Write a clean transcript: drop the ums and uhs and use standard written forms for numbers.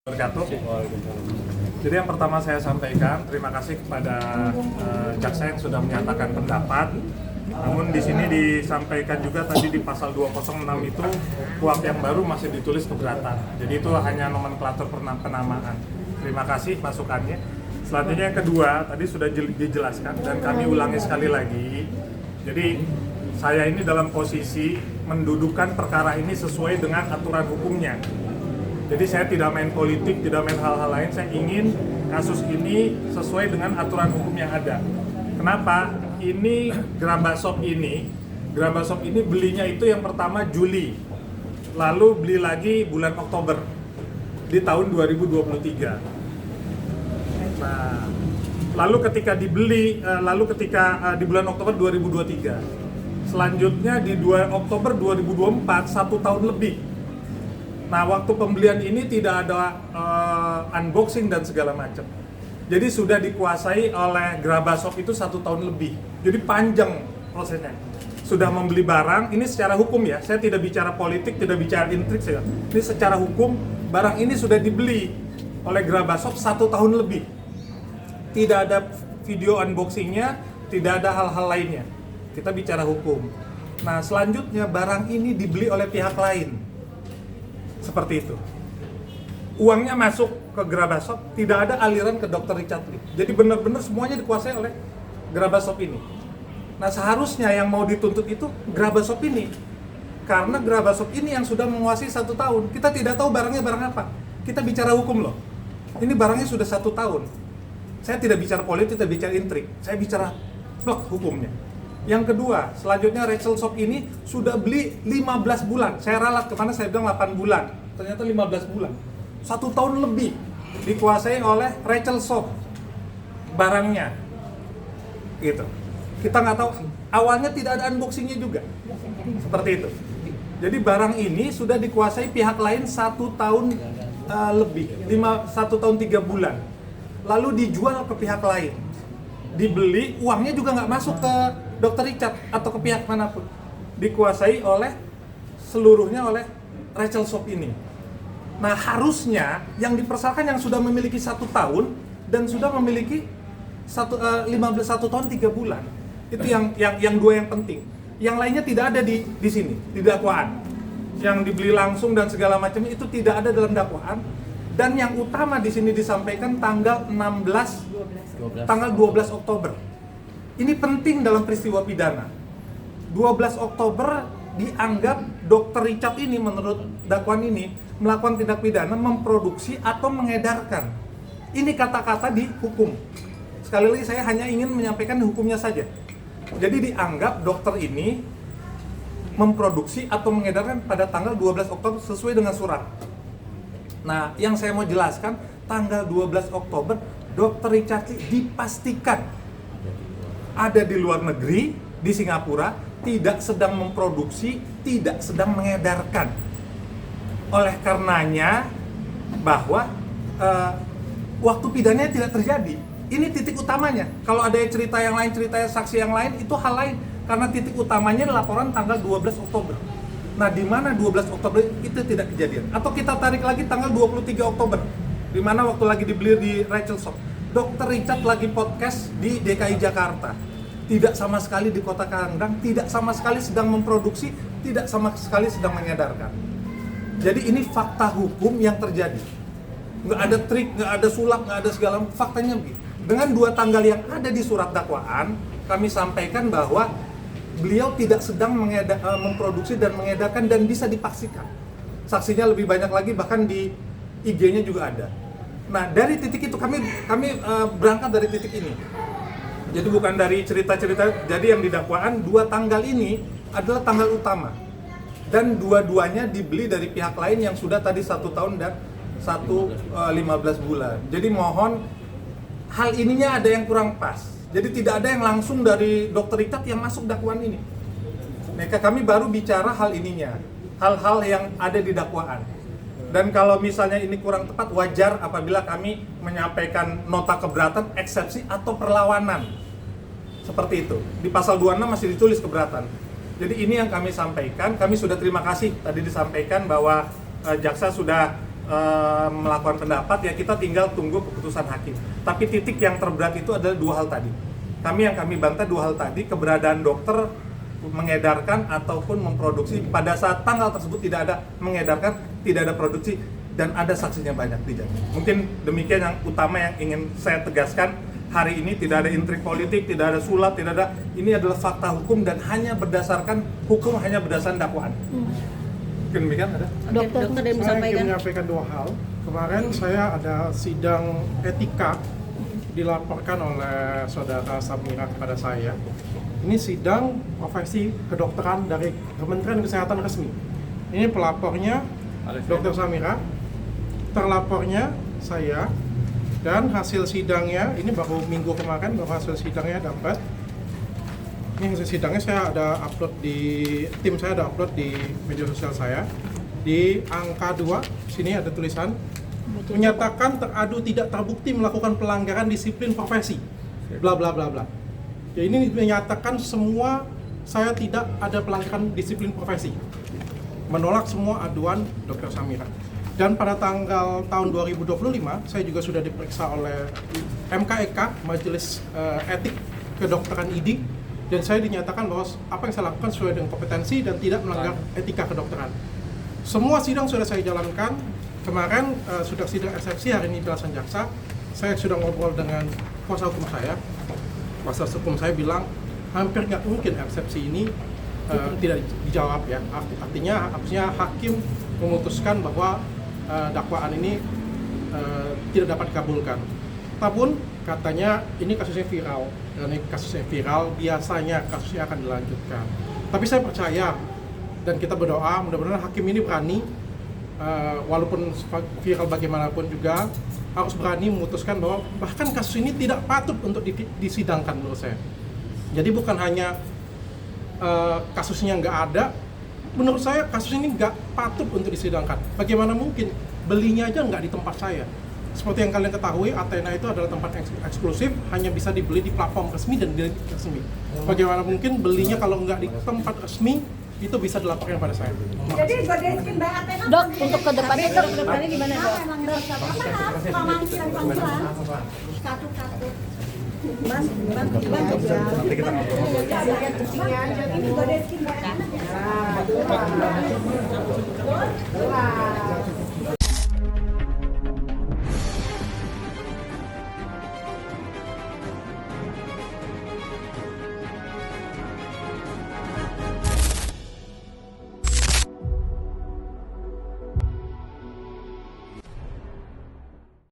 Wabarakatuh. Jadi yang pertama saya sampaikan terima kasih kepada jaksa yang sudah menyatakan pendapat. Namun di sini disampaikan juga tadi di pasal 206 itu kuhap yang baru masih ditulis keberatan. Jadi itu hanya nomenklatur penamaan. Terima kasih masukannya. Selanjutnya yang kedua tadi sudah dijelaskan dan kami ulangi sekali lagi. Jadi saya ini dalam posisi mendudukan perkara ini sesuai dengan aturan hukumnya. Jadi saya tidak main politik, tidak main hal-hal lain. Saya ingin kasus ini sesuai dengan aturan hukum yang ada. Kenapa? Ini Grabasop ini belinya itu yang pertama Juli, lalu beli lagi bulan Oktober di tahun 2023. Nah, lalu ketika di bulan Oktober 2023, selanjutnya di 2 Oktober 2024, 1 tahun lebih. Nah, waktu pembelian ini tidak ada unboxing dan segala macam. Jadi sudah dikuasai oleh Grabasop itu 1 tahun lebih. Jadi panjang prosesnya. Sudah membeli barang, ini secara hukum ya. Saya tidak bicara politik, tidak bicara intrik saya. Ini secara hukum, barang ini sudah dibeli oleh Grabasop 1 tahun lebih. Tidak ada video unboxingnya, tidak ada hal-hal lainnya. Kita bicara hukum. Nah, selanjutnya barang ini dibeli oleh pihak lain. Seperti itu. Uangnya masuk ke Grabasop, tidak ada aliran ke Dr. Richard Lee. Jadi benar-benar semuanya dikuasai oleh Grabasop ini. Nah, seharusnya yang mau dituntut itu Grabasop ini. Karena Grabasop ini yang sudah menguasai 1 tahun. Kita tidak tahu barangnya barang apa. Kita bicara hukum loh. Ini barangnya sudah 1 tahun. Saya tidak bicara politik, tidak bicara intrik. Saya bicara blok hukumnya. Yang kedua, selanjutnya Rachel Shop ini sudah beli 15 bulan. Saya ralat kemana saya bilang 8 bulan. Ternyata 15 bulan. 1 tahun lebih dikuasai oleh Rachel Shop barangnya. Gitu. Kita nggak tahu, awalnya tidak ada unboxingnya juga. Seperti itu. Jadi barang ini sudah dikuasai pihak lain 1 tahun lebih. 1 tahun 3 bulan. Lalu dijual ke pihak lain. Dibeli, uangnya juga nggak masuk ke Dr. Richard atau ke pihak manapun. Dikuasai oleh seluruhnya oleh Rachel Shop ini. Nah, harusnya yang dipersalahkan yang sudah memiliki 1 tahun dan sudah memiliki 1 tahun 3 bulan. Itu yang dua yang penting. Yang lainnya tidak ada di sini, di dakwaan. Yang dibeli langsung dan segala macam itu tidak ada dalam dakwaan. Dan yang utama di sini disampaikan tanggal 12 Oktober. Ini penting dalam peristiwa pidana. 12 Oktober dianggap Dr. Richard ini menurut dakwaan ini melakukan tindak pidana memproduksi atau mengedarkan. Ini kata-kata di hukum. Sekali lagi saya hanya ingin menyampaikan hukumnya saja. Jadi dianggap dokter ini memproduksi atau mengedarkan pada tanggal 12 Oktober sesuai dengan surat. Nah, yang saya mau jelaskan, tanggal 12 Oktober Dr. Richard Lee dipastikan ada di luar negeri, di Singapura, tidak sedang memproduksi, tidak sedang mengedarkan. Oleh karenanya, bahwa waktu pidananya tidak terjadi. Ini titik utamanya. Kalau ada cerita yang lain, cerita saksi yang lain, itu hal lain. Karena titik utamanya laporan tanggal 12 Oktober. Nah, di mana 12 Oktober itu tidak kejadian? Atau kita tarik lagi tanggal 23 Oktober. Di mana waktu lagi dibeli di Rachel Shop. Dr. Richard lagi podcast di DKI Jakarta. Tidak sama sekali di Kota Karangdang, tidak sama sekali sedang memproduksi, tidak sama sekali sedang mengedarkan. Jadi ini fakta hukum yang terjadi. Nggak ada trik, nggak ada sulap, nggak ada segala, faktanya begitu. Dengan 2 tanggal yang ada di surat dakwaan, kami sampaikan bahwa beliau tidak sedang memproduksi dan mengedarkan dan bisa dipastikan. Saksinya lebih banyak lagi, bahkan di IG-nya juga ada. Nah, dari titik itu kami berangkat dari titik ini. Jadi bukan dari cerita-cerita. Jadi yang di dakwaan 2 tanggal ini adalah tanggal utama. Dan dua-duanya dibeli dari pihak lain yang sudah tadi 1 tahun dan 15 bulan. Jadi mohon hal ininya ada yang kurang pas. Jadi tidak ada yang langsung dari Dr. Richard yang masuk dakwaan ini. Maka kami baru bicara hal ininya. Hal-hal yang ada di dakwaan. Dan kalau misalnya ini kurang tepat, wajar apabila kami menyampaikan nota keberatan, eksepsi, atau perlawanan. Seperti itu. Di pasal 26 masih ditulis keberatan. Jadi ini yang kami sampaikan. Kami sudah terima kasih tadi disampaikan bahwa jaksa sudah melakukan pendapat, ya kita tinggal tunggu keputusan hakim. Tapi titik yang terberat itu adalah dua hal tadi. Yang kami bantah dua hal tadi, keberadaan dokter mengedarkan ataupun memproduksi pada saat tanggal tersebut tidak ada mengedarkan, tidak ada produksi, dan ada saksinya banyak di Jambi. Mungkin demikian yang utama yang ingin saya tegaskan hari ini. Tidak ada intrik politik, tidak ada sulap, tidak ada. Ini adalah fakta hukum dan hanya berdasarkan hukum, hanya berdasarkan dakwaan. Mungkin demikian ada. Dokter Saya ingin menyampaikan dua hal. Kemarin saya ada sidang etika dilaporkan oleh saudara Samira kepada saya. Ini sidang profesi kedokteran dari Kementerian Kesehatan resmi. Ini pelapornya Dr. Samira, terlapornya saya, dan hasil sidangnya ini baru minggu kemarin, baru hasil sidangnya dapat. Ini hasil sidangnya saya ada upload di tim saya, ada upload di media sosial saya. Di angka 2 sini ada tulisan menyatakan teradu tidak terbukti melakukan pelanggaran disiplin profesi, bla bla bla bla. Ya, ini menyatakan semua saya tidak ada pelanggaran disiplin profesi, menolak semua aduan Dr. Samira. Dan pada tanggal tahun 2025 saya juga sudah diperiksa oleh MKEK, Majelis Etik Kedokteran ID, dan saya dinyatakan bahwa apa yang saya lakukan sesuai dengan kompetensi dan tidak melanggar etika kedokteran. Semua sidang sudah saya jalankan. Kemarin sudah sidang eksepsi, hari ini belasan jaksa. Saya sudah ngobrol dengan kuasa hukum saya. Kuasa hukum saya bilang hampir nggak mungkin eksepsi ini tidak dijawab ya. Artinya harusnya hakim memutuskan bahwa dakwaan ini tidak dapat dikabulkan. Namun katanya ini kasusnya viral, dan ini kasusnya viral biasanya kasusnya akan dilanjutkan. Tapi saya percaya dan kita berdoa mudah-mudahan hakim ini berani, walaupun viral bagaimanapun juga harus berani memutuskan bahwa bahkan kasus ini tidak patut untuk disidangkan menurut saya. Jadi bukan hanya kasusnya nggak ada, menurut saya kasus ini nggak patut untuk disidangkan. Bagaimana mungkin belinya aja nggak di tempat saya? Seperti yang kalian ketahui, Athena itu adalah tempat eksklusif, hanya bisa dibeli di platform resmi dan di resmi. Bagaimana mungkin belinya kalau nggak di tempat resmi itu bisa dilaporkan pada saya? Jadi Dok, untuk kedepannya gimana Dok? Nanti kita ngobrol.